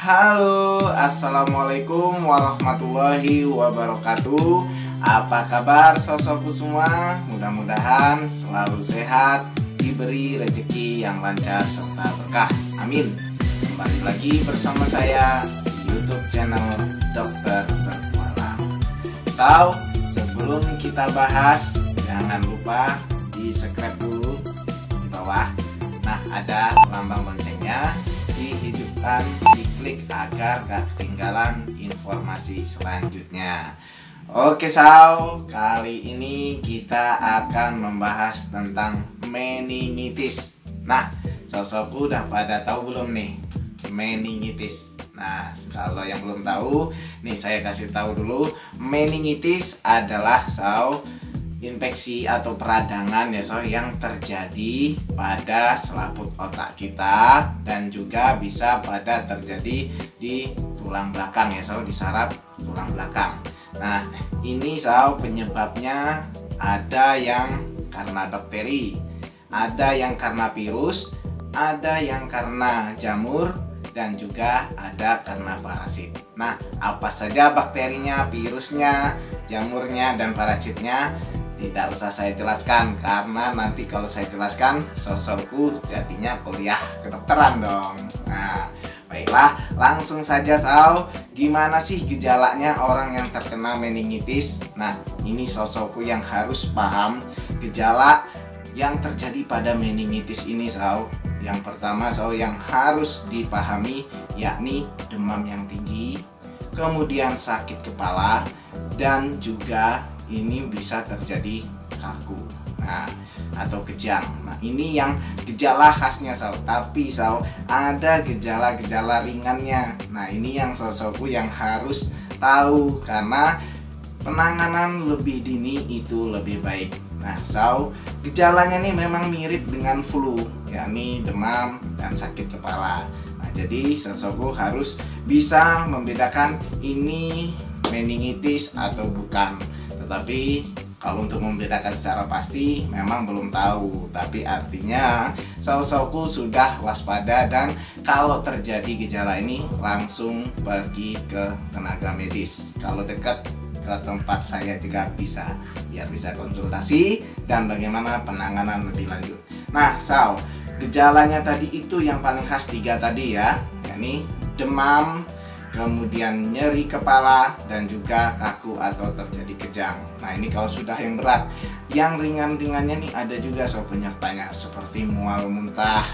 Halo, assalamualaikum warahmatullahi wabarakatuh. Apa kabar sosokku semua? Mudah-mudahan selalu sehat, diberi rezeki yang lancar serta berkah. Amin. Kembali lagi bersama saya di YouTube channel Dokter Bertualang. Sebelum kita bahas, jangan lupa di subscribe dulu di bawah. Nah, ada lambang loncengnya, dihidupkan, diklik agar gak ketinggalan informasi selanjutnya. Oke kali ini kita akan membahas tentang meningitis. Nah, sosokku udah pada tahu belum nih meningitis? Nah, kalau yang belum tahu, nih saya kasih tahu dulu. Meningitis adalah infeksi atau peradangan ya yang terjadi pada selaput otak kita dan juga bisa pada terjadi di tulang belakang ya di saraf tulang belakang. Nah, ini penyebabnya ada yang karena bakteri, ada yang karena virus, ada yang karena jamur, dan juga ada karena parasit. Nah, apa saja bakterinya, virusnya, jamurnya, dan parasitnya tidak usah saya jelaskan, karena nanti kalau saya jelaskan sosokku jadinya kuliah kedokteran dong. Nah, baiklah, langsung saja gimana sih gejalanya orang yang terkena meningitis? Nah, ini sosokku yang harus paham gejala yang terjadi pada meningitis ini Yang pertama yang harus dipahami yakni demam yang tinggi, kemudian sakit kepala, dan juga ini bisa terjadi kaku atau kejang. Nah, ini yang gejala khasnya tapi ada gejala-gejala ringannya. Nah, ini yang sosokku yang harus tahu, karena penanganan lebih dini itu lebih baik. Nah, gejalanya nih memang mirip dengan flu, yakni demam dan sakit kepala. Nah, jadi sosokku harus bisa membedakan ini meningitis atau bukan. Tetapi kalau untuk membedakan secara pasti memang belum tahu. Tapi artinya sosokku sudah waspada, dan kalau terjadi gejala ini langsung pergi ke tenaga medis. Kalau dekat ke tempat saya juga bisa, biar bisa konsultasi dan bagaimana penanganan lebih lanjut. Nah, gejalanya tadi itu yang paling khas 3 tadi ya, yakni demam, kemudian nyeri kepala, dan juga kaku atau terjadi kejang. Nah, ini kalau sudah yang berat. Yang ringan-ringannya nih ada juga penyertanya, seperti mual muntah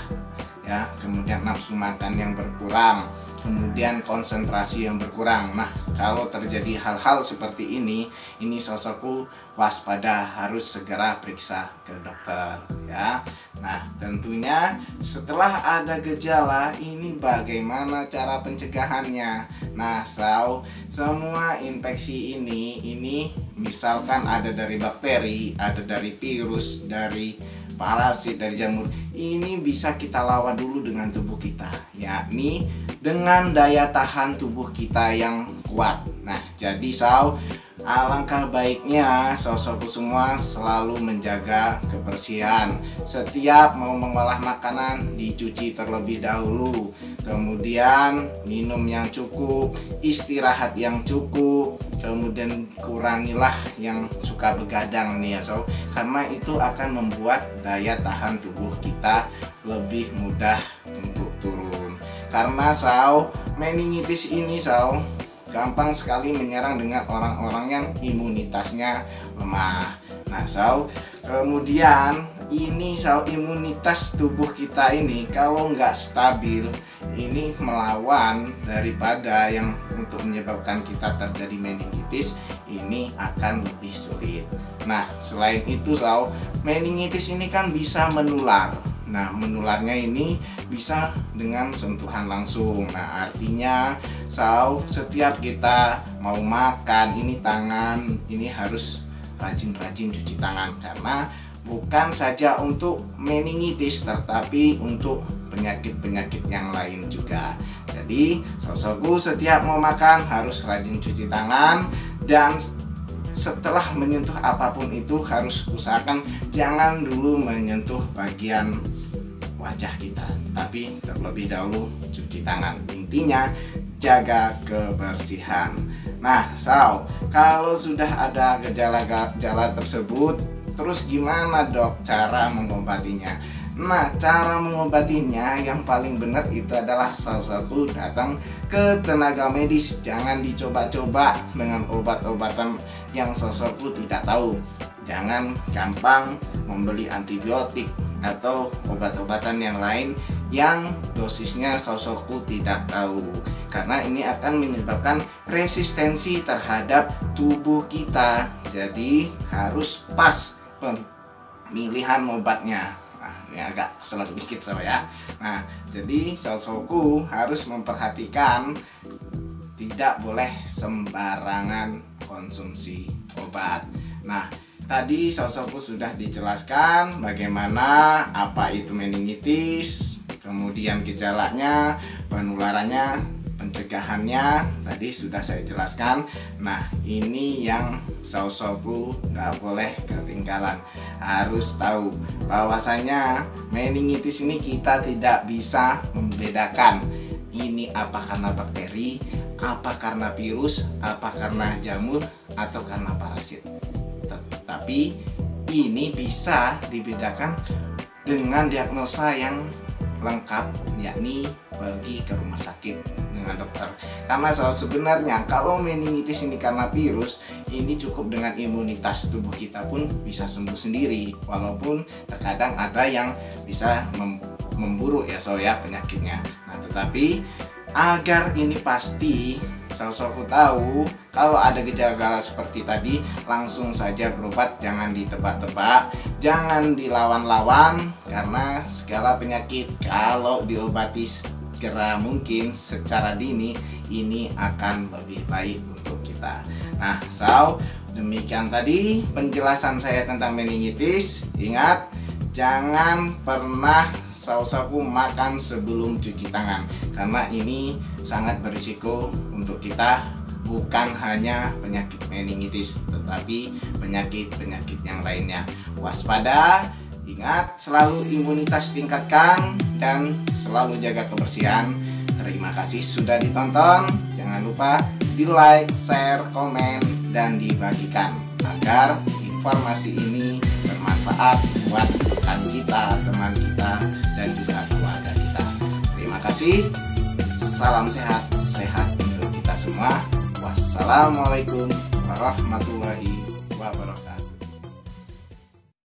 ya, kemudian nafsu makan yang berkurang, kemudian konsentrasi yang berkurang. Nah, kalau terjadi hal-hal seperti ini sosokku waspada, harus segera periksa ke dokter ya. Nah, tentunya setelah ada gejala ini bagaimana cara pencegahannya? Nah, semua infeksi ini misalkan ada dari bakteri, ada dari virus, dari parasit, dari jamur, ini bisa kita lawan dulu dengan tubuh kita, yakni dengan daya tahan tubuh kita yang kuat. Nah, jadi alangkah baiknya sosokku semua selalu menjaga kebersihan. Setiap mau mengolah makanan dicuci terlebih dahulu, kemudian minum yang cukup, istirahat yang cukup, kemudian kurangilah yang suka begadang nih ya karena itu akan membuat daya tahan tubuh kita lebih mudah untuk turun. Karena meningitis ini gampang sekali menyerang dengan orang-orang yang imunitasnya lemah. Nah, kemudian ini imunitas tubuh kita ini kalau nggak stabil, ini melawan daripada yang untuk menyebabkan kita terjadi meningitis ini akan lebih sulit. Nah, selain itu meningitis ini kan bisa menular. Nah, menularnya ini bisa dengan sentuhan langsung. Nah, artinya setiap kita mau makan ini tangan ini harus rajin-rajin cuci tangan, karena bukan saja untuk meningitis tetapi untuk penyakit-penyakit yang lain juga. Jadi sosokku setiap mau makan harus rajin cuci tangan, dan setelah menyentuh apapun itu harus usahakan jangan dulu menyentuh bagian wajah kita, tapi terlebih dahulu cuci tangan. Intinya jaga kebersihan. Nah, kalau sudah ada gejala-gejala tersebut, terus gimana dok cara mengobatinya? Nah, cara mengobatinya yang paling benar itu adalah salah satu datang ke tenaga medis. Jangan dicoba-coba dengan obat-obatan yang sosokku tidak tahu. Jangan gampang membeli antibiotik atau obat-obatan yang lain yang dosisnya sosokku tidak tahu, karena ini akan menyebabkan resistensi terhadap tubuh kita. Jadi harus pas pemilihan obatnya. Nah, ini agak kesel dikit ya. Nah, jadi sosokku harus memperhatikan tidak boleh sembarangan konsumsi obat. Nah, tadi sosokku sudah dijelaskan bagaimana apa itu meningitis, kemudian gejalanya, penularannya, pencegahannya tadi sudah saya jelaskan. Nah, ini yang sosokku nggak boleh ketinggalan. Harus tahu bahwasanya meningitis ini kita tidak bisa membedakan ini apa karena bakteri, apa karena virus, apa karena jamur, atau karena parasit. Tapi ini bisa dibedakan dengan diagnosa yang lengkap, yakni pergi ke rumah sakit dengan dokter. Karena sebenarnya kalau meningitis ini karena virus, ini cukup dengan imunitas tubuh kita pun bisa sembuh sendiri. Walaupun terkadang ada yang bisa memburuk ya penyakitnya. Nah, tetapi agar ini pasti sosokku tahu kalau ada gejala-gejala seperti tadi, langsung saja berobat, jangan ditebak-tebak, jangan dilawan-lawan, karena segala penyakit kalau diobati segera mungkin secara dini ini akan lebih baik untuk kita. Nah, demikian tadi penjelasan saya tentang meningitis. Ingat, jangan pernah sosokku makan sebelum cuci tangan, karena ini sangat berisiko untuk kita, bukan hanya penyakit meningitis tetapi penyakit-penyakit yang lainnya. Waspada, ingat selalu imunitas tingkatkan dan selalu jaga kebersihan. Terima kasih sudah ditonton. Jangan lupa di like, share, komen, dan dibagikan agar informasi ini bermanfaat buat rekan kita, teman kita, dan juga keluarga kita. Terima kasih. Salam sehat untuk kita semua. Wassalamualaikum warahmatullahi